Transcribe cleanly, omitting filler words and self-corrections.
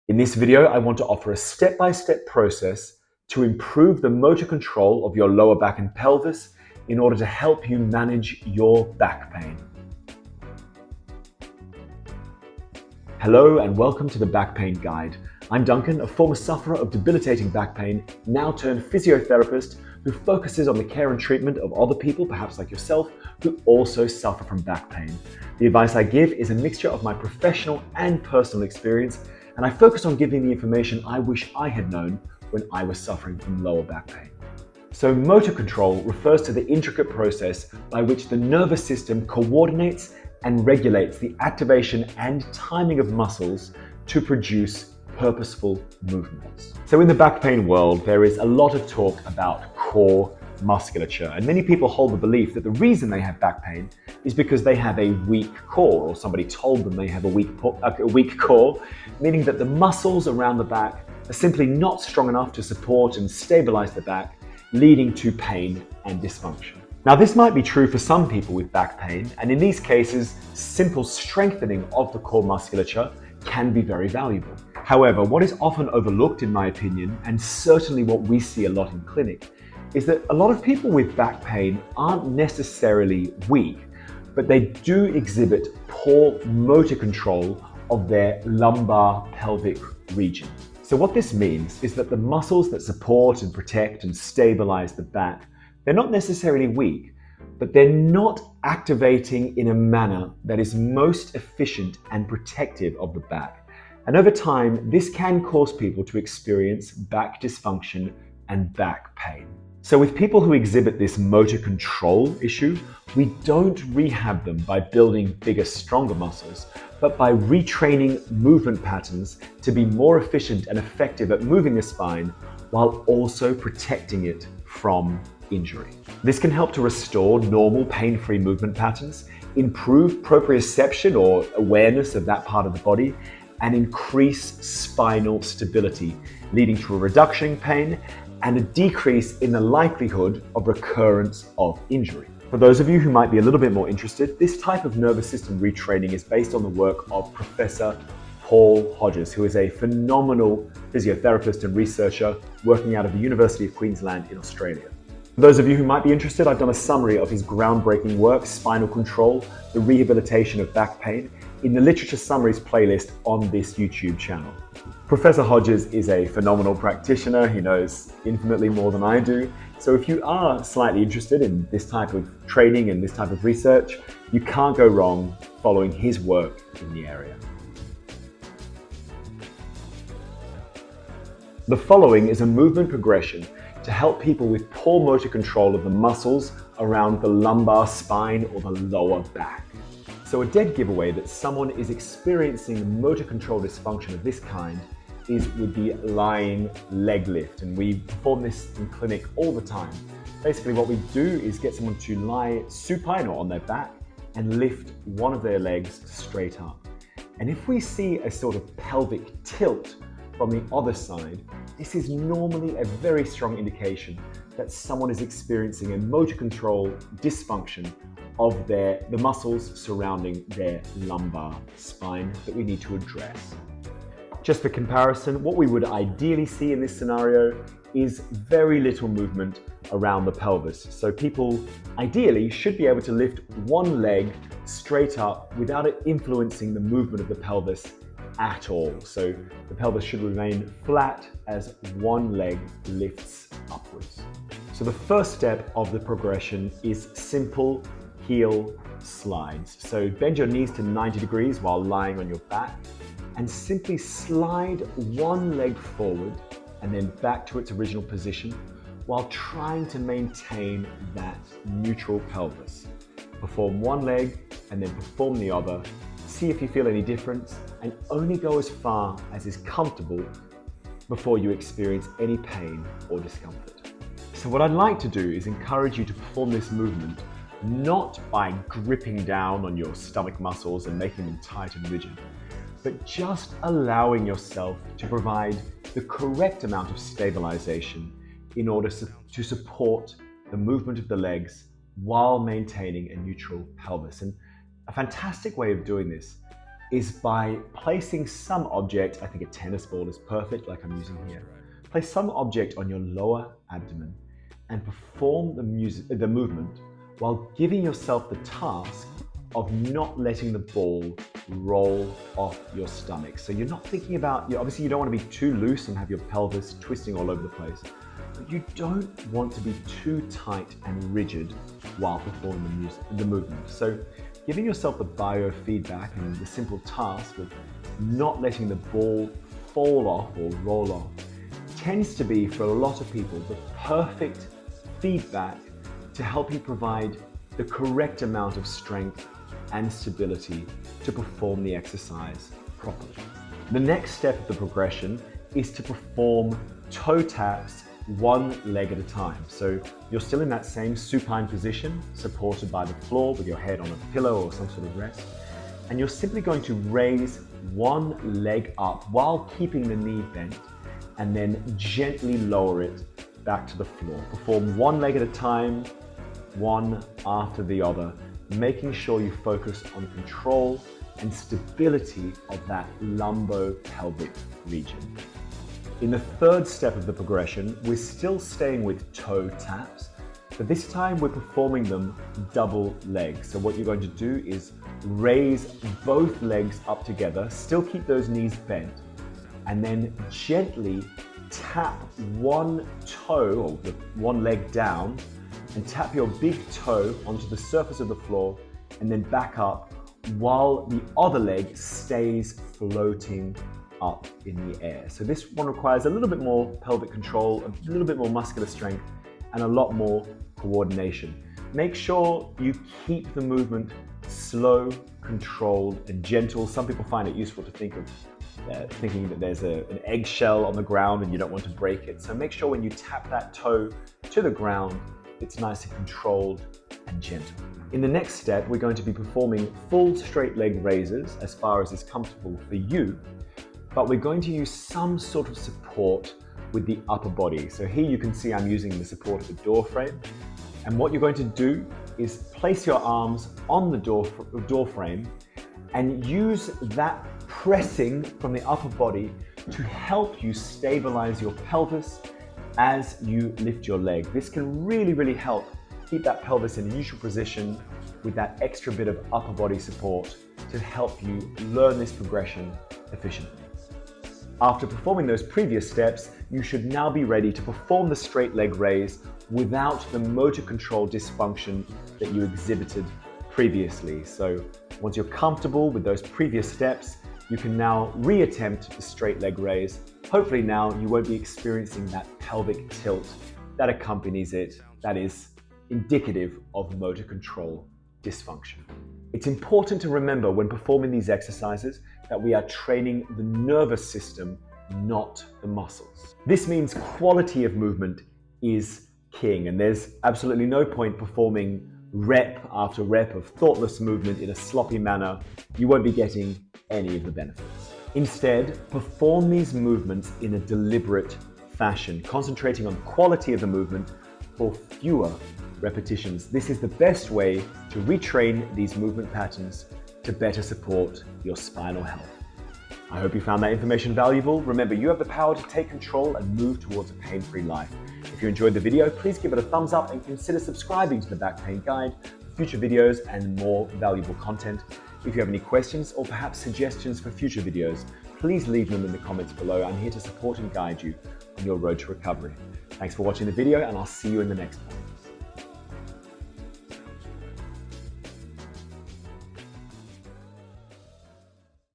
In this video, I want to offer a step-by-step process to improve the motor control of your lower back and pelvis in order to help you manage your back pain. Hello and welcome to the Back Pain Guide. I'm Duncan, a former sufferer of debilitating back pain, now turned physiotherapist who focuses on the care and treatment of other people, perhaps like yourself, who also suffer from back pain. The advice I give is a mixture of my professional and personal experience, and I focus on giving the information I wish I had known when I was suffering from lower back pain. So motor control refers to the intricate process by which the nervous system coordinates and regulates the activation and timing of muscles to produce purposeful movements. So in the back pain world, there is a lot of talk about core musculature, and many people hold the belief that the reason they have back pain is because they have a weak core, or somebody told them they have a weak core, meaning that the muscles around the back are simply not strong enough to support and stabilize the back, leading to pain and dysfunction. Now, this might be true for some people with back pain, and in these cases, simple strengthening of the core musculature can be very valuable. However, what is often overlooked, in my opinion, and certainly what we see a lot in clinic, is that a lot of people with back pain aren't necessarily weak, but they do exhibit poor motor control of their lumbar pelvic region. So what this means is that the muscles that support and protect and stabilize the back, they're not necessarily weak, but they're not activating in a manner that is most efficient and protective of the back. And over time, this can cause people to experience back dysfunction and back pain. So with people who exhibit this motor control issue, we don't rehab them by building bigger, stronger muscles, but by retraining movement patterns to be more efficient and effective at moving the spine while also protecting it from injury. This can help to restore normal pain-free movement patterns, improve proprioception or awareness of that part of the body, and increase spinal stability, leading to a reduction in pain and a decrease in the likelihood of recurrence of injury. For those of you who might be a little bit more interested, this type of nervous system retraining is based on the work of Professor Paul Hodges, who is a phenomenal physiotherapist and researcher working out of the University of Queensland in Australia. For those of you who might be interested, I've done a summary of his groundbreaking work, Spinal Control, the Rehabilitation of Back Pain, in the Literature Summaries playlist on this YouTube channel. Professor Hodges is a phenomenal practitioner. He knows infinitely more than I do. So if you are slightly interested in this type of training and this type of research, you can't go wrong following his work in the area. The following is a movement progression to help people with poor motor control of the muscles around the lumbar spine or the lower back. So a dead giveaway that someone is experiencing motor control dysfunction of this kind is with the lying leg lift, and we perform this in clinic all the time. Basically what we do is get someone to lie supine or on their back and lift one of their legs straight up. And if we see a sort of pelvic tilt from the other side, this is normally a very strong indication that someone is experiencing a motor control dysfunction of the muscles surrounding their lumbar spine that we need to address. Just for comparison, what we would ideally see in this scenario is very little movement around the pelvis. So people ideally should be able to lift one leg straight up without it influencing the movement of the pelvis at all. So the pelvis should remain flat as one leg lifts upwards. So the first step of the progression is simple heel slides. So bend your knees to 90 degrees while lying on your back and simply slide one leg forward and then back to its original position while trying to maintain that neutral pelvis. Perform one leg and then perform the other. See if you feel any difference and only go as far as is comfortable before you experience any pain or discomfort. So what I'd like to do is encourage you to perform this movement not by gripping down on your stomach muscles and making them tight and rigid, but just allowing yourself to provide the correct amount of stabilization in order to support the movement of the legs while maintaining a neutral pelvis. And a fantastic way of doing this is by placing some object, I think a tennis ball is perfect, like I'm using here. Place some object on your lower abdomen and perform the movement while giving yourself the task of not letting the ball roll off your stomach. So you're not thinking about, obviously you don't want to be too loose and have your pelvis twisting all over the place, but you don't want to be too tight and rigid while performing the movement. So giving yourself the biofeedback and the simple task of not letting the ball fall off or roll off tends to be, for a lot of people, the perfect feedback to help you provide the correct amount of strength and stability to perform the exercise properly. The next step of the progression is to perform toe taps one leg at a time. So you're still in that same supine position, supported by the floor with your head on a pillow or some sort of rest. And you're simply going to raise one leg up while keeping the knee bent and then gently lower it back to the floor. Perform one leg at a time, one after the other, making sure you focus on control and stability of that lumbo-pelvic region. In the third step of the progression, we're still staying with toe taps, but this time we're performing them double leg. So what you're going to do is raise both legs up together, still keep those knees bent, and then gently tap one toe or one leg down and tap your big toe onto the surface of the floor and then back up while the other leg stays floating up in the air. So this one requires a little bit more pelvic control, a little bit more muscular strength, and a lot more coordination. Make sure you keep the movement slow, controlled, and gentle. Some people find it useful to think of thinking that there's an eggshell on the ground and you don't want to break it. So make sure when you tap that toe to the ground, it's nice and controlled and gentle. In the next step, we're going to be performing full straight leg raises as far as is comfortable for you, but we're going to use some sort of support with the upper body. So here you can see I'm using the support of the door frame. And what you're going to do is place your arms on the door frame and use that pressing from the upper body to help you stabilize your pelvis as you lift your leg. This can really help keep that pelvis in a neutral position with that extra bit of upper body support to help you learn this progression efficiently. After performing those previous steps, you should now be ready to perform the straight leg raise without the motor control dysfunction that you exhibited previously. So once you're comfortable with those previous steps, you can now reattempt the straight leg raise. Hopefully now you won't be experiencing that pelvic tilt that accompanies it, that is indicative of motor control dysfunction. It's important to remember when performing these exercises that we are training the nervous system, not the muscles. This means quality of movement is king, and there's absolutely no point performing rep after rep of thoughtless movement in a sloppy manner. You won't be getting any of the benefits. Instead, perform these movements in a deliberate fashion, concentrating on quality of the movement for fewer repetitions. This is the best way to retrain these movement patterns to better support your spinal health. I hope you found that information valuable. Remember, you have the power to take control and move towards a pain-free life. If you enjoyed the video, please give it a thumbs up and consider subscribing to the Back Pain Guide for future videos and more valuable content. If you have any questions or perhaps suggestions for future videos, please leave them in the comments below. I'm here to support and guide you on your road to recovery. Thanks for watching the video, and I'll see you in the next one.